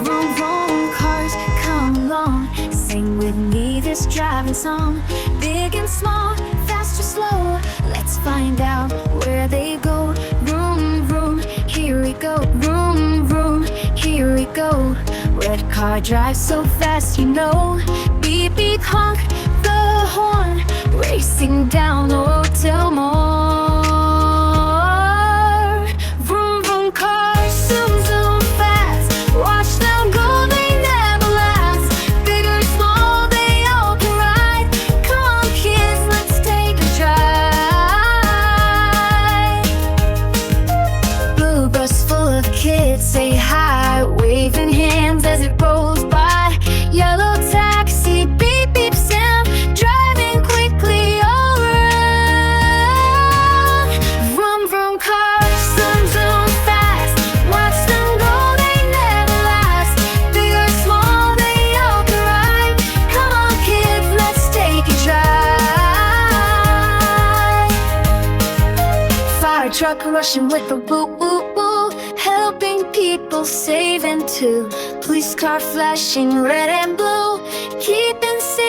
Vroom vroom cars, come along, sing with me this driving song. Big and small, fast or slow, let's find out where they go. Vroom vroom, here we go. Vroom vroom, here we go. Red car drives so fast, you know. Beep beep honk the horn, racing down the road till more. Vroom vroom cars, zoom zoom fast, watch them go, they never last. Big or small, they all can ride. Come on kids, let's take a drive. Blue bus full of kids say hi, waving hands as it rolls by. Yellow taxi, beep beep sound, driving quickly all around. Vroom vroom cars, zoom zoom fast, watch them go, they never last. Big or small, they all can ride. Come on kids, let's take a drive. Fire truck rushing with the woo woo woo, helping people, saving too. Police car flashing red and blue, keeping safe.